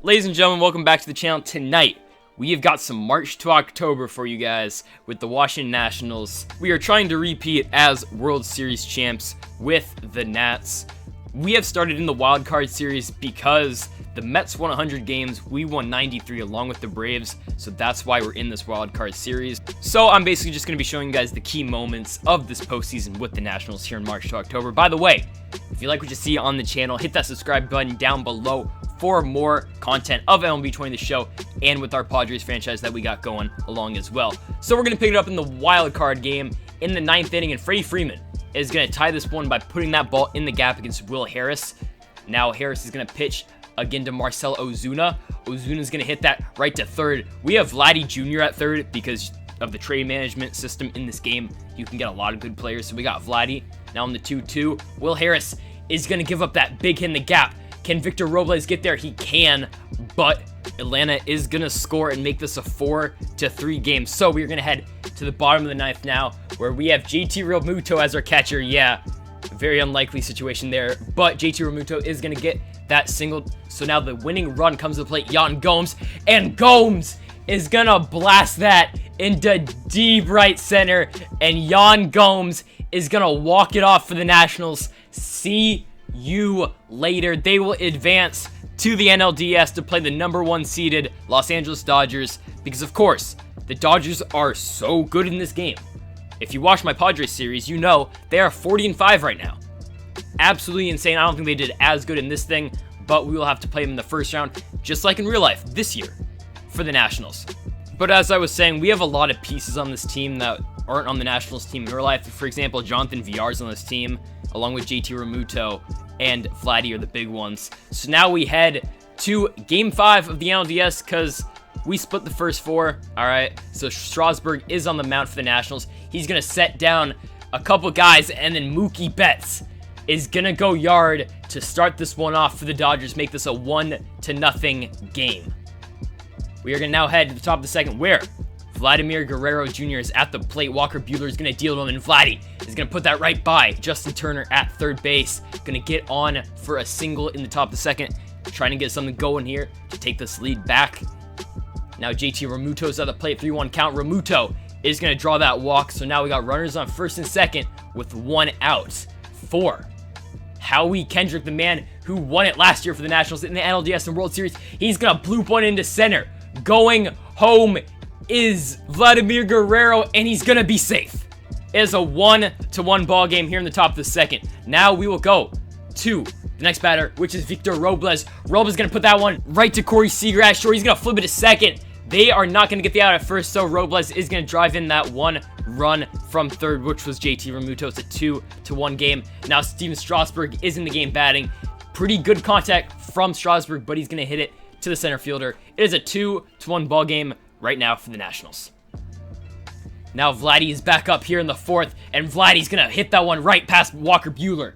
Ladies and gentlemen, welcome back to the channel. Tonight, we have got some March to October for you guys with the Washington Nationals. We are trying to repeat as World Series champs with the Nats. We have started in the Wild Card Series because the Mets won 100 games, we won 93 along with the Braves, so that's why we're in this Wild Card Series. So I'm basically just going to be showing you guys the key moments of this postseason with the Nationals here in March to October. By the way, if you like what you see on the channel, hit that subscribe button down below for more content of MLB 20 The Show and with our Padres franchise that we got going along as well. So we're going to pick it up in the wild card game in the 9th inning, and Freddie Freeman is going to tie this one by putting that ball in the gap against Will Harris. Now Harris is going to pitch again to Marcell Ozuna. Ozuna's going to hit that right to third. We have Vladdy Jr. at third because of the trade management system in this game. You can get a lot of good players, so we got Vladdy. Now on the 2-2, Will Harris is going to give up that big hit in the gap. Can Victor Robles get there? He can, but Atlanta is going to score and make this a 4-3 game. So we're going to head to the bottom of the 9th now, where we have JT Realmuto as our catcher. Yeah, very unlikely situation there, but JT Realmuto is going to get that single. So now the winning run comes to the plate, Yan Gomes, and Gomes is going to blast that into deep right center, and Yan Gomes is going to walk it off for the Nationals. See you later. They will advance to the NLDS to play the #1 seeded Los Angeles Dodgers because, of course, the Dodgers are so good in this game. If you watch my Padres series, you know they are 40-5 right now. Absolutely insane. I don't think they did as good in this thing, but we will have to play them in the first round, just like in real life this year for the Nationals. But as I was saying, we have a lot of pieces on this team that aren't on the Nationals team in real life. For example, Jonathan Villar's on this team, along with JT Realmuto and Vladdy are the big ones. So now we head to Game 5 of the NLDS because we split the first 4. All right, so Strasburg is on the mound for the Nationals. He's going to set down a couple guys, and then Mookie Betts is going to go yard to start this one off for the Dodgers, make this a 1-0 game. We are going to now head to the top of the second, where Vladimir Guerrero Jr. is at the plate. Walker Buehler is going to deal to him, and Vladdy is going to put that right by Justin Turner at third base. Going to get on for a single in the top of the second, trying to get something going here to take this lead back. Now JT Realmuto is at the plate, 3-1 count. Realmuto is going to draw that walk, so now we got runners on first and second with 1 out for Howie Kendrick, the man who won it last year for the Nationals in the NLDS and World Series. He's going to bloop one into center. Going home is Vladimir Guerrero, and he's going to be safe. It is a 1-1 ball game here in the top of the second. Now we will go to the next batter, which is Victor Robles. Robles is going to put that one right to Corey Seager at short. He's going to flip it to second. They are not going to get the out at first, so Robles is going to drive in that 1 run from third, which was JT Realmuto. It's a 2-1 game. Now Steven Strasburg is in the game batting. Pretty good contact from Strasburg, but he's going to hit it to the center fielder. It is a 2-1 ball game right now for the Nationals. Now Vladdy is back up here in the 4th, and Vladdy's going to hit that one right past Walker Buehler.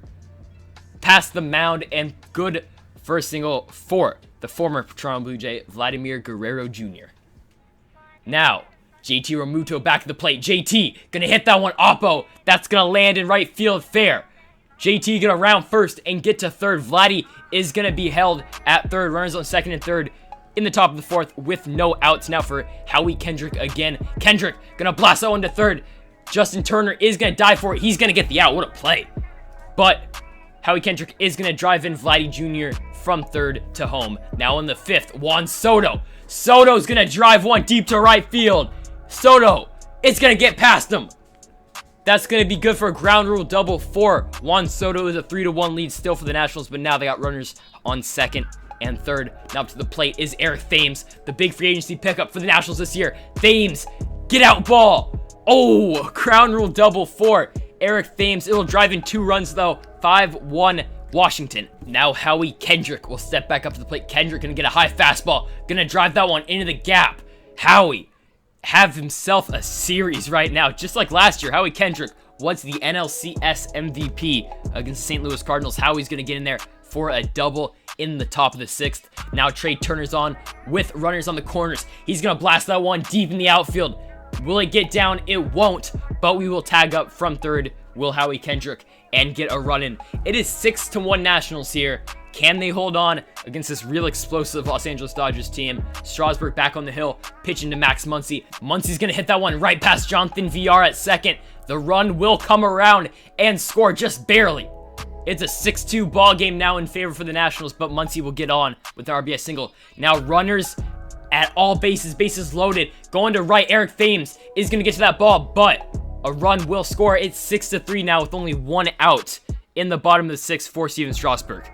Past the mound, and good first single for the former Toronto Blue Jay, Vladimir Guerrero Jr. Now, JT Realmuto back at the plate. JT going to hit that one oppo. That's going to land in right field fair. JT going to round first and get to third. Vladdy is going to be held at third. Runners on second and third in the top of the 4th with no outs. Now for Howie Kendrick again. Kendrick going to blast that one to third. Justin Turner is going to dive for it. He's going to get the out. What a play. But Howie Kendrick is going to drive in Vladdy Jr. from third to home. Now in the 5th, Juan Soto. Soto's going to drive one deep to right field. Soto is going to get past him. That's going to be good for a ground rule double for Juan Soto. Is a 3-1 lead still for the Nationals, but now they got runners on second and third. Now up to the plate is Eric Thames, the big free agency pickup for the Nationals this year. Thames, get out ball. Oh, ground rule double for Eric Thames. It'll drive in 2 runs though. 5-1 Washington. Now Howie Kendrick will step back up to the plate. Kendrick gonna get a high fastball. Gonna drive that one into the gap. Howie have himself a series right now. Just like last year, Howie Kendrick was the NLCS MVP against the St. Louis Cardinals. Howie's gonna get in there for a double in the top of the 6th. Now Trey Turner's on with runners on the corners. He's gonna blast that one deep in the outfield. Will it get down? It won't, but we will tag up from third, will Howie Kendrick, and get a run in. It is 6-1 Nationals here Can they hold on against this real explosive Los Angeles Dodgers team? Strasburg back on the hill, pitching to Max Muncy. Muncy's going to hit that one right past Jonathan VR at second. The run will come around and score just barely. It's a 6-2 ball game now in favor for the Nationals, but Muncy will get on with the RBI single. Now runners at all bases loaded. Going to right, Eric Thames is going to get to that ball, but a run will score. It's 6-3 now with only 1 out in the bottom of the 6th for Steven Strasburg.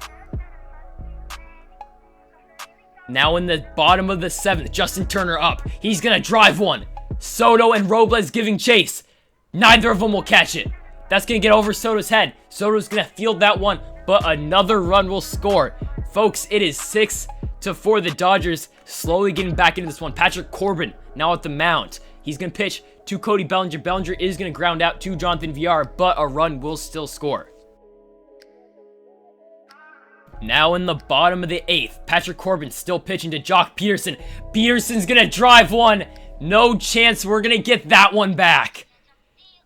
Now in the bottom of the 7th, Justin Turner up. He's going to drive one. Soto and Robles giving chase. Neither of them will catch it. That's going to get over Soto's head. Soto's going to field that one, but another run will score. Folks, it is 6-4. The Dodgers slowly getting back into this one. Patrick Corbin now at the mound. He's going to pitch to Cody Bellinger. Bellinger is going to ground out to Jonathan VR, but a run will still score. Now in the bottom of the 8th, Patrick Corbin still pitching to Jock Peterson. Peterson's going to drive one. No chance we're going to get that one back.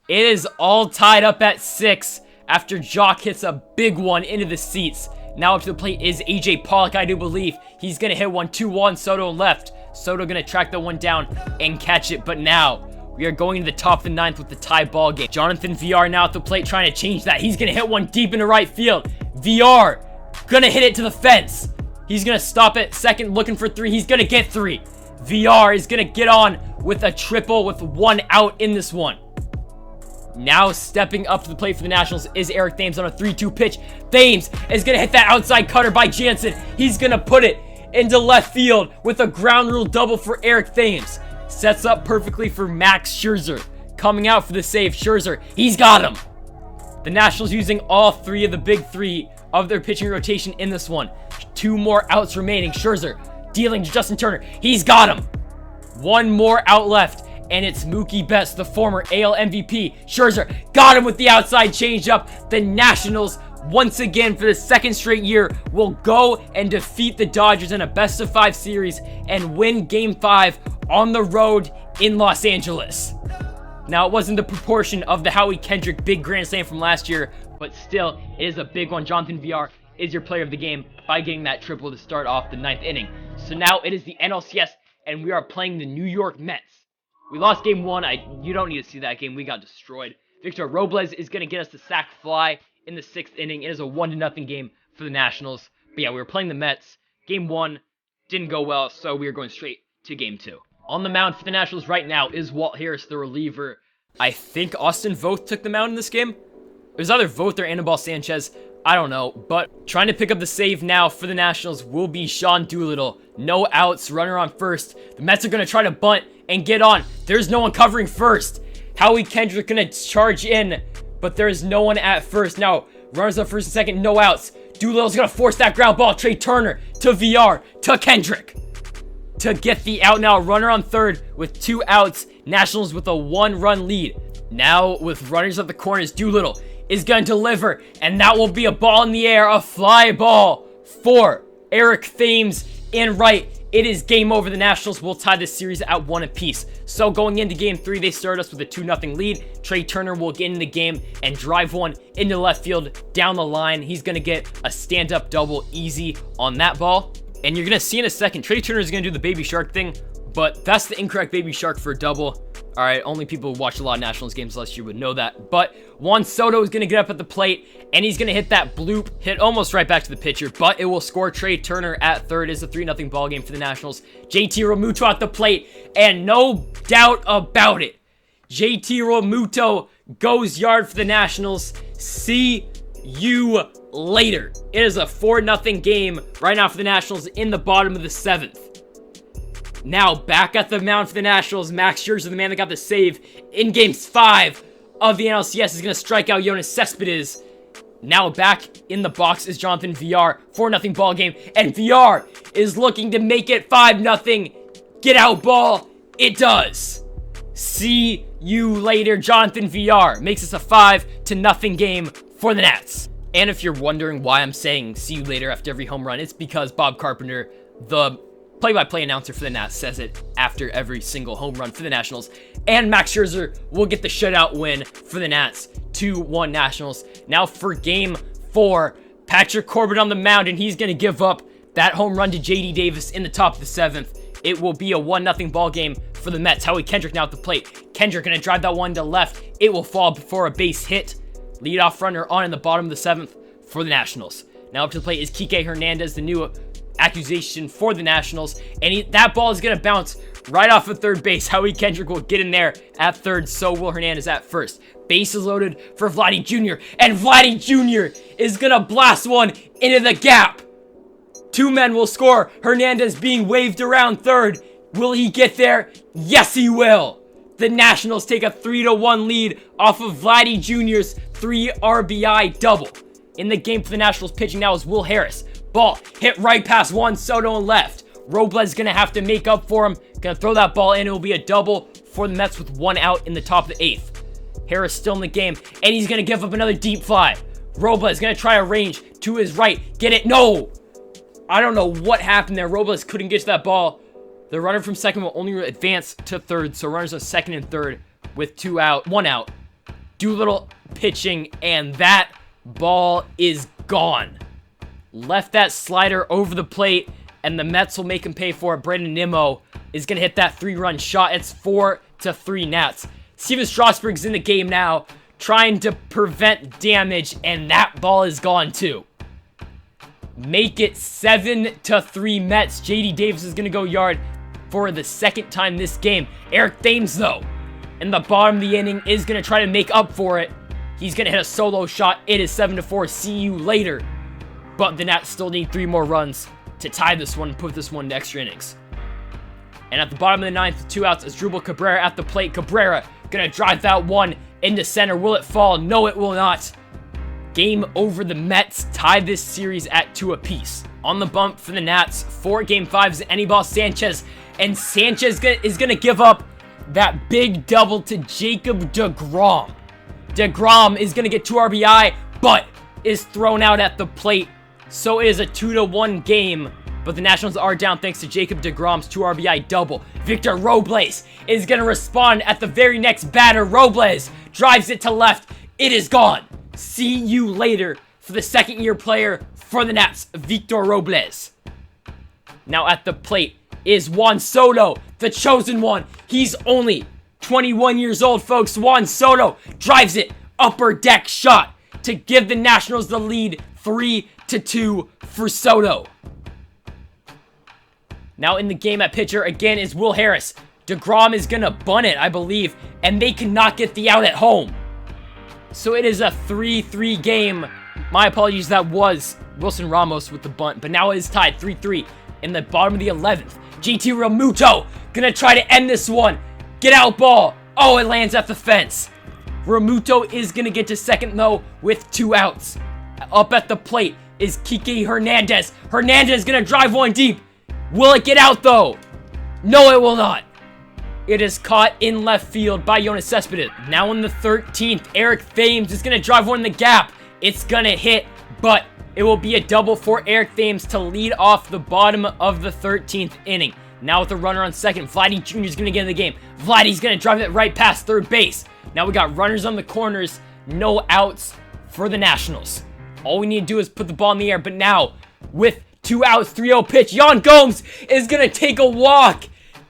It is all tied up at 6 after Jock hits a big one into the seats. Now up to the plate is AJ Pollock, I do believe. He's going to hit one 2-1, Soto left. Soto going to track that one down and catch it, but now we are going to the top of the 9th with the tie ball game. Jonathan VR now at the plate trying to change that. He's going to hit one deep into right field. VR going to hit it to the fence. He's going to stop at second looking for 3. He's going to get 3. VR is going to get on with a triple with 1 out in this one. Now stepping up to the plate for the Nationals is Eric Thames on a 3-2 pitch. Thames is going to hit that outside cutter by Jansen. He's going to put it into left field with a ground rule double for Eric Thames. Sets up perfectly for Max Scherzer. Coming out for the save, Scherzer, he's got him. The Nationals using all 3 of the big 3 of their pitching rotation in this one. 2 more outs remaining. Scherzer dealing to Justin Turner. He's got him. 1 more out left, and it's Mookie Betts, the former AL MVP. Scherzer got him with the outside changeup. The Nationals, once again for the 2nd straight year, will go and defeat the Dodgers in a best-of-5 series and win Game 5 on the road in Los Angeles. Now, it wasn't the proportion of the Howie Kendrick big grand slam from last year, but still, it is a big one. Jonathan VR is your player of the game by getting that triple to start off the 9th inning. So now it is the NLCS, and we are playing the New York Mets. We lost Game 1. You don't need to see that game. We got destroyed. Victor Robles is going to get us the sac fly in the 6th inning. It is a 1-0 game for the Nationals. But yeah, we were playing the Mets. Game 1 didn't go well, so we are going straight to Game 2. On the mound for the Nationals right now is Walt Harris, the reliever. I think Austin Voth took the mound in this game. It was either Voth or Anibal Sanchez. I don't know, but trying to pick up the save now for the Nationals will be Sean Doolittle. No outs, runner on first. The Mets are going to try to bunt and get on. There's no one covering first. Howie Kendrick going to charge in, but there's no one at first. Now, runners up first and second, no outs. Doolittle's going to force that ground ball. Trey Turner to VR to Kendrick to get the out. Now, runner on third with 2 outs. Nationals with a 1-run lead. Now, with runners at the corners, Doolittle is going to deliver, and that will be a ball in the air, a fly ball for Eric Thames in right. It is game over. The Nationals will tie this series at 1 apiece. So going into Game 3, they started us with a 2-0 lead. Trey Turner will get in the game and drive one into left field down the line. He's going to get a stand-up double easy on that ball. And you're going to see in a second, Trey Turner is going to do the baby shark thing, but that's the incorrect baby shark for a double. All right, only people who watched a lot of Nationals games last year would know that. But Juan Soto is going to get up at the plate, and he's going to hit that bloop, hit almost right back to the pitcher, but it will score. Trey Turner at third. Is a 3-0 ball game for the Nationals. JT Realmuto at the plate, and no doubt about it, JT Realmuto goes yard for the Nationals. See you later. It is a 4-0 game right now for the Nationals in the bottom of the 7th. Now, back at the mound for the Nationals, Max Scherzer, the man that got the save in Game 5 of the NLCS, is going to strike out Yoenis Cespedes. Now back in the box is Jonathan VR. 4-0 ball game, and VR is looking to make it 5-0. Get out ball. It does. See you later. Jonathan VR makes this a 5-0 game for the Nats. And if you're wondering why I'm saying see you later after every home run, it's because Bob Carpenter, the play-by-play announcer for the Nats, says it after every single home run for the Nationals. And Max Scherzer will get the shutout win for the Nats. 2-1 Nationals. Now for Game 4, Patrick Corbin on the mound, and he's going to give up that home run to J.D. Davis in the top of the 7th. It will be a 1-0 ball game for the Mets. Howie Kendrick now at the plate. Kendrick going to drive that one to left. It will fall before a base hit. Leadoff runner on in the bottom of the 7th for the Nationals. Now up to the plate is Kike Hernandez, the new accusation for the Nationals. And that ball is going to bounce right off of third base. Howie Kendrick will get in there at third. So will Hernandez at first. Bases loaded for Vladdy Jr. And Vladdy Jr. is going to blast one into the gap. 2 men will score. Hernandez being waved around third. Will he get there? Yes, he will. The Nationals take a 3-1 lead off of Vladdy Jr.'s 3 RBI double. In the game for the Nationals, pitching now is Will Harris. Ball hit right past Juan Soto and left. Robles going to have to make up for him. Going to throw that ball in. It will be a double for the Mets with 1 out in the top of the 8th. Harris still in the game, and he's going to give up another deep fly. Robles going to try a range to his right. Get it? No! I don't know what happened there. Robles couldn't get to that ball. The runner from second will only advance to third, so runners on second and third with 1 out. Doolittle pitching, and that ball is gone. Left that slider over the plate, and the Mets will make him pay for it. Brandon Nimmo is going to hit that 3-run shot. It's 4-3 Nats. Steven Strasburg's in the game now, trying to prevent damage, and that ball is gone too. Make it 7-3 Mets. J.D. Davis is going to go yard for the second time this game. Eric Thames, though, in the bottom of the inning, is going to try to make up for it. He's going to hit a solo shot. It is 7-4. See you later. But the Nats still need 3 more runs to tie this one and put this one to extra innings. And at the bottom of the 9th, 2 outs, is Asdrubal Cabrera at the plate. Cabrera going to drive that one into center. Will it fall? No, it will not. Game over. The Mets tie this series at 2 apiece. On the bump for the Nats for Game 5 is Anibal Sanchez. And Sanchez is going to give up that big double to Jacob deGrom. deGrom is going to get 2 RBI, but is thrown out at the plate. So it is a 2-1 game. But the Nationals are down thanks to Jacob deGrom's 2 RBI double. Victor Robles is going to respond at the very next batter. Robles drives it to left. It is gone. See you later for the second-year player for the Nats, Victor Robles. Now at the plate is Juan Soto, the chosen one. He's only 21 years old, folks. Juan Soto drives it upper deck shot to give the Nationals the lead 3-2 for Soto. Now in the game at pitcher again is Will Harris. deGrom is going to bunt it, I believe, and they cannot get the out at home. So it is a 3-3 game. My apologies, that was Wilson Ramos with the bunt, but now it is tied 3-3 in the bottom of the 11th. JT Realmuto going to try to end this one. Get out ball. Oh, it lands at the fence. Realmuto is going to get to second, though, with 2 outs. Up at the plate is Kike Hernandez. Hernandez is going to drive one deep. Will it get out, though? No, it will not. It is caught in left field by Yoenis Cespedes. Now in the 13th, Eric Thames is going to drive one in the gap. It's going to hit, but it will be a double for Eric Thames to lead off the bottom of the 13th inning. Now with a runner on second, Vladdy Jr. is going to get in the game. Vladdy's going to drive it right past third base. Now we got runners on the corners, no outs for the Nationals. All we need to do is put the ball in the air, but now with 2 outs, 3-0 pitch, Yan Gomes is going to take a walk,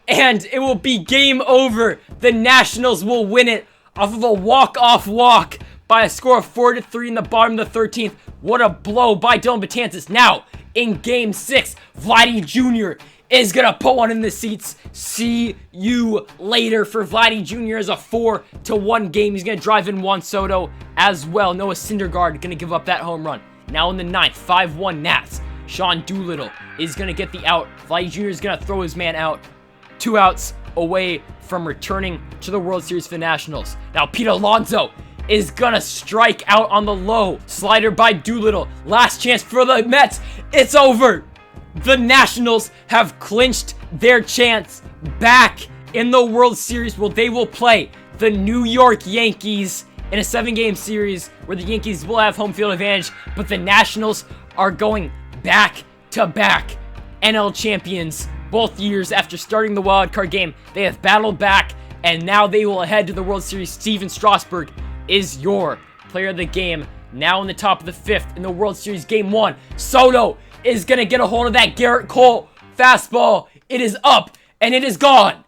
and it will be game over. The Nationals will win it off of a walk-off walk by a score of 4-3 in the bottom of the 13th. What a blow by Dylan Betances. Now, in Game 6, Vladdy Jr. is going to put one in the seats. See you later for Vladdy Jr. as a 4-1 game. He's going to drive in Juan Soto as well. Noah Syndergaard going to give up that home run. Now in the 9th, 5-1 Nats. Sean Doolittle is going to get the out. Vladdy Jr. is going to throw his man out. 2 outs away from returning to the World Series for the Nationals. Now Pete Alonso is going to strike out on the low. Slider by Doolittle. Last chance for the Mets. It's over. The Nationals have clinched their chance back in the World Series where they will play the New York Yankees in a 7-game series where the Yankees will have home field advantage, but the Nationals are going back-to-back NL champions both years. After starting the wild card game, they have battled back, and now they will head to the World Series. Steven Strasburg is your player of the game Now in the top of the 5th in the World Series Game 1, Soto is going to get a hold of that Garrett Cole fastball. It is up, and it is gone.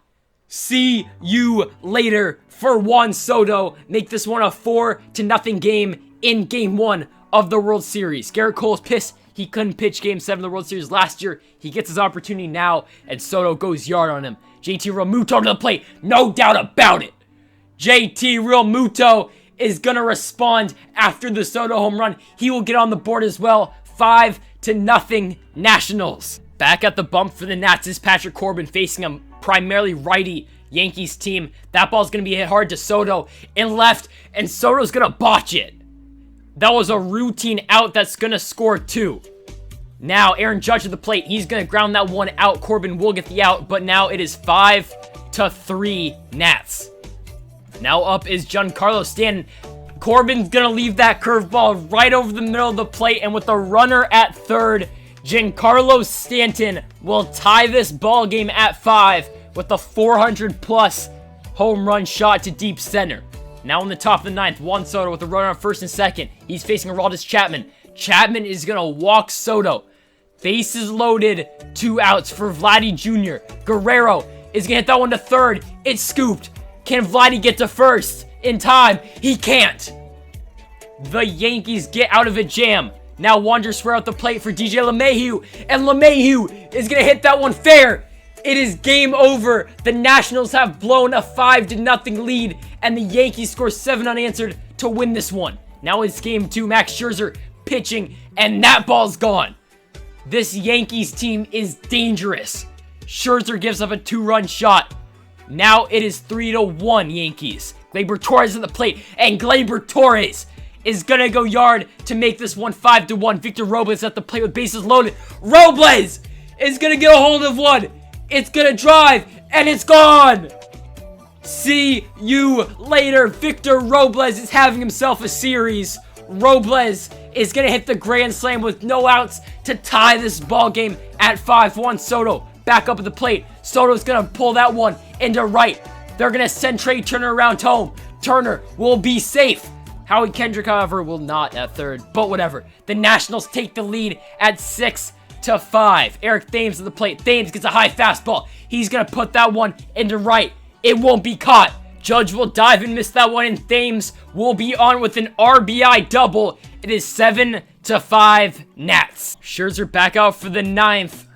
See you later for Juan Soto. Make this one a 4-0 game in Game 1 of the World Series. Garrett Cole's pissed he couldn't pitch Game 7 of the World Series last year. He gets his opportunity now, and Soto goes yard on him. JT Realmuto to the plate, no doubt about it. JT Realmuto is going to respond after the Soto home run. He will get on the board as well. 5-0 Nationals. Back at the bump for the Nats is Patrick Corbin facing a primarily righty Yankees team. That ball's going to be hit hard to Soto in left, and Soto's going to botch it. That was a routine out that's going to score 2. Now, Aaron Judge at the plate. He's going to ground that one out. Corbin will get the out, but now it is 5-3 Nats. Now up is Giancarlo Stanton. Corbin's going to leave that curveball right over the middle of the plate, and with a runner at third, Giancarlo Stanton will tie this ball game at 5 with a 400-plus home run shot to deep center. Now in the top of the 9th, Juan Soto with a runner on first and second. He's facing Aroldis Chapman. Chapman is going to walk Soto. Bases loaded, 2 outs for Vladdy Jr. Guerrero is going to hit that one to third. It's scooped. Can Vladdy get to first in time? He can't. The Yankees get out of a jam. Now Wander Suero at the plate for DJ LeMahieu. And LeMahieu is going to hit that one fair. It is game over. The Nationals have blown a 5-0 lead, and the Yankees score 7 unanswered to win this one. Now it's game 2. Max Scherzer pitching, and that ball's gone. This Yankees team is dangerous. Scherzer gives up a 2-run shot. Now it is 3-1 Yankees. Gleyber Torres at the plate, and Gleyber Torres is gonna go yard to make this one 5-1. Victor Robles at the plate with bases loaded. Robles is gonna get a hold of one. It's gonna drive, and it's gone. See you later. Victor Robles is having himself a series. Robles is gonna hit the grand slam with no outs to tie this ball game at 5-1. Soto back up at the plate. Soto's gonna pull that one into right. They're gonna send Trey Turner around home. Turner will be safe. Howie Kendrick, however, will not at third, but whatever. The Nationals take the lead at 6-5. Eric Thames at the plate. Thames gets a high fastball. He's gonna put that one into right. It won't be caught. Judge will dive and miss that one, and Thames will be on with an RBI double. It is 7-5 Nats. Scherzer back out for the 9th.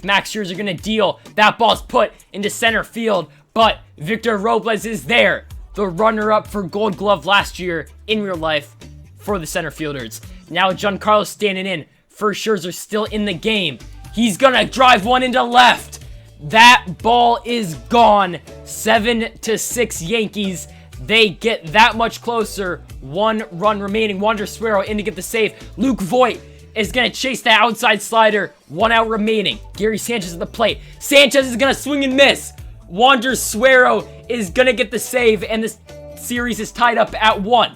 Max Scherzer gonna deal. That ball's put into center field, but Victor Robles is there. The runner-up for Gold Glove last year in real life for the center fielders. Now Giancarlo standing in for Scherzer, still in the game. He's gonna drive one into left. That ball is gone. 7-6 Yankees. They get that much closer. 1 run remaining. Wander Suero in to get the save. Luke Voit is going to chase that outside slider. 1 out remaining. Gary Sanchez at the plate. Sanchez is going to swing and miss. Wander Suero is going to get the save, and this series is tied up at 1.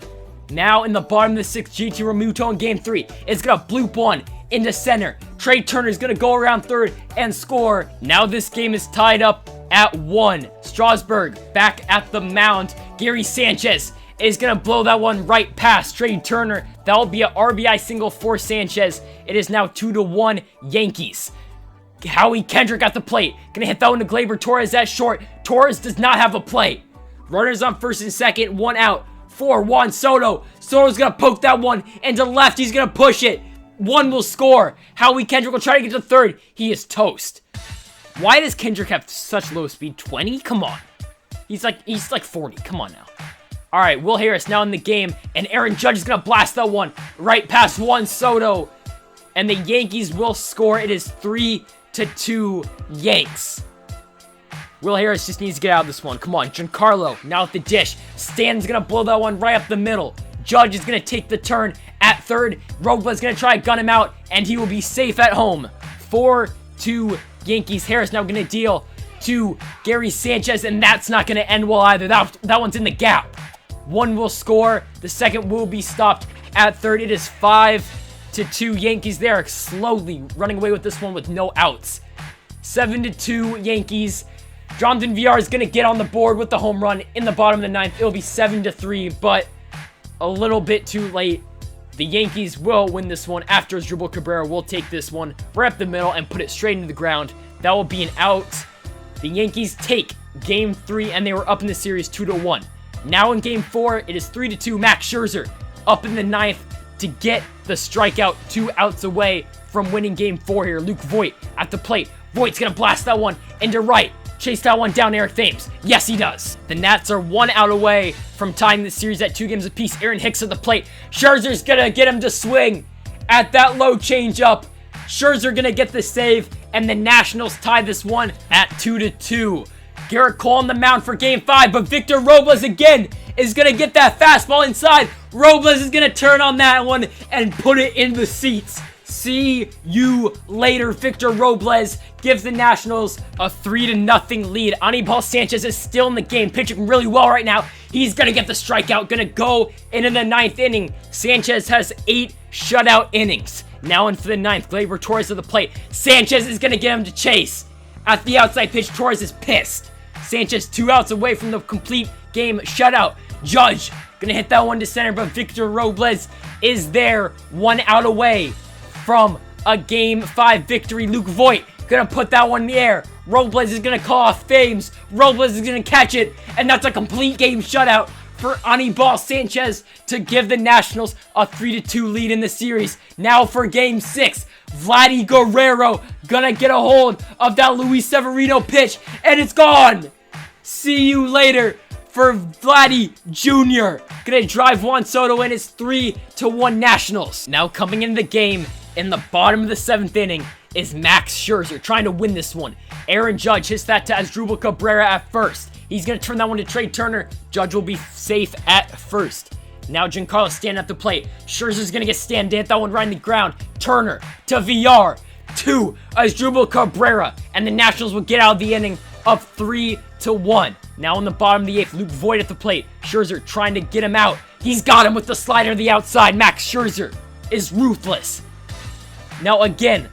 Now in the bottom of the 6th, JT Realmuto in game 3 is going to bloop one into center. Trey Turner is going to go around third and score. Now this game is tied up at 1. Strasburg back at the mound. Gary Sanchez is going to blow that one right past Trey Turner. That will be an RBI single for Sanchez. It is now 2-1 Yankees. Howie Kendrick at the plate. Going to hit that one to Gleyber Torres at short. Torres does not have a play. Runners on first and second. 1 out for Juan Soto. Soto's going to poke that one into left. He's going to push it. 1 will score. Howie Kendrick will try to get to third. He is toast. Why does Kendrick have such low speed? 20? Come on. He's like 40. Come on now. All right, Will Harris now in the game, and Aaron Judge is going to blast that one right past Juan Soto, and the Yankees will score. It is 3-2 Yanks. Will Harris just needs to get out of this one. Come on, Giancarlo now at the dish. Stanton's going to blow that one right up the middle. Judge is going to take the turn at third. Robles is going to try to gun him out, and he will be safe at home. 4-2 Yankees. Harris now going to deal to Gary Sanchez, and that's not going to end well either. That one's in the gap. 1 will score. The second will be stopped at third. It is 5-2 Yankees. They are slowly running away with this one with no outs. 7-2 Yankees. Jonathan Villar is going to get on the board with the home run in the bottom of the 9th. It will be 7-3, but a little bit too late. The Yankees will win this one after Asdrubal Cabrera will take this one right up the middle and put it straight into the ground. That will be an out. The Yankees take Game 3, and they were up in the series 2-1. Now in Game 4, it is 3-2. Max Scherzer up in the 9th to get the strikeout, 2 outs away from winning Game 4 here. Luke Voit at the plate. Voigt's going to blast that one into right. Chase that one down, Eric Thames. Yes, he does. The Nats are 1 out away from tying the series at 2 games apiece. Aaron Hicks at the plate. Scherzer's going to get him to swing at that low changeup. Scherzer going to get the save, and the Nationals tie this one at 2-2. Garrett Cole on the mound for Game 5, but Victor Robles again is going to get that fastball inside. Robles is going to turn on that one and put it in the seats. See you later. Victor Robles gives the Nationals a 3-0 lead. Anibal Sanchez is still in the game, pitching really well right now. He's going to get the strikeout, going to go into the 9th inning. Sanchez has 8 shutout innings. Now in for the 9th, Gleyber Torres at the plate. Sanchez is going to get him to chase. At the outside pitch, Torres is pissed. Sanchez 2 outs away from the complete game shutout. Judge going to hit that one to center, but Victor Robles is there, 1 out away from a Game 5 victory. Luke Voit gonna put that one in the air. Robles is gonna call off Thames. Robles is gonna catch it, and that's a complete game shutout for Anibal Sanchez to give the Nationals a 3-2 lead in the series. Now for Game 6, Vladdy Guerrero gonna get a hold of that Luis Severino pitch, and it's gone. See you later for Vladdy Jr. Gonna drive Juan Soto in. It's 3-1 Nationals. Now coming into the game in the bottom of the 7th inning is Max Scherzer trying to win this one. Aaron Judge hits that to Asdrubal Cabrera at first. He's going to turn that one to Trey Turner. Judge will be safe at first. Now Giancarlo Stanton at the plate. Scherzer's going to get Stanton to hit that one right in the ground. Turner to VR to Asdrubal Cabrera. And the Nationals will get out of the inning up 3-1. Now on the bottom of the 8th, Luke Voit at the plate. Scherzer trying to get him out. He's got him with the slider to the outside. Max Scherzer is ruthless. Now again,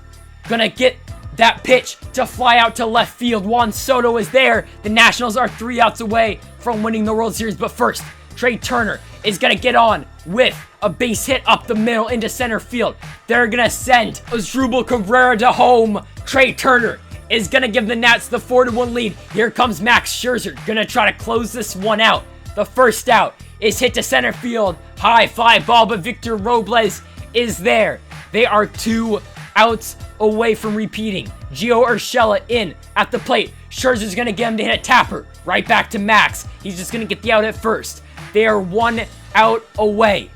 gonna get that pitch to fly out to left field. Juan Soto is there. The Nationals are 3 outs away from winning the World Series. But first, Trey Turner is gonna get on with a base hit up the middle into center field. They're gonna send Asdrubal Cabrera to home. Trey Turner is gonna give the Nats the 4-1 lead. Here comes Max Scherzer, gonna try to close this one out. The first out is hit to center field. High fly ball, but Victor Robles is there. They are 2 outs away from repeating. Gio Urshela in at the plate. Scherzer's going to get him to hit a tapper. Right back to Max. He's just going to get the out at first. They are 1 out away.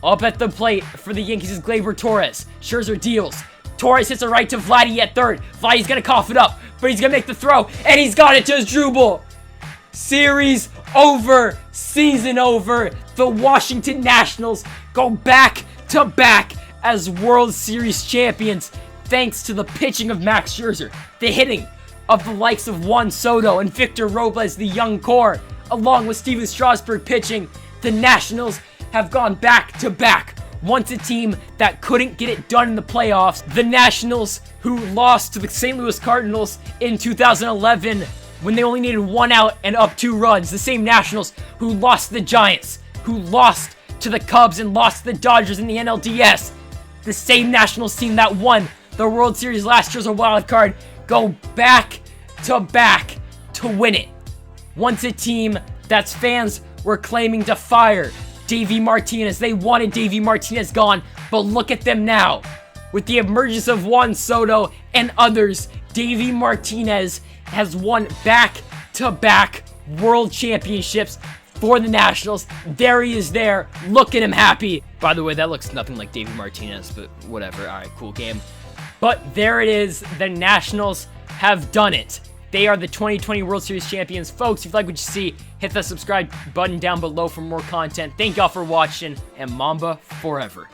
Up at the plate for the Yankees is Gleyber Torres. Scherzer deals. Torres hits a right to Vladdy at third. Vladdy's going to cough it up, but he's going to make the throw, and he's got it to Asdrubal. Series over. Season over. The Washington Nationals go back to back as World Series champions, thanks to the pitching of Max Scherzer, the hitting of the likes of Juan Soto and Victor Robles, the young core, along with Steven Strasburg pitching. The Nationals have gone back to back. Once a team that couldn't get it done in the playoffs. The Nationals, who lost to the St. Louis Cardinals in 2011 when they only needed 1 out and up 2 runs. The same Nationals who lost to the Giants, who lost to the Cubs and lost to the Dodgers in the NLCS. The same Nationals team that won the World Series last year as a wild card go back to win it. Once a team that's fans were claiming to fire Davey Martinez. They wanted Davey Martinez gone, but look at them now. With the emergence of Juan Soto and others, Davey Martinez has won back-to-back World Championships for the Nationals. There he is there. Look at him happy. By the way, that looks nothing like Davey Martinez, but whatever. All right, cool game. But there it is. The Nationals have done it. They are the 2020 World Series champions. Folks, if you like what you see, hit the subscribe button down below for more content. Thank y'all for watching, and Mamba forever.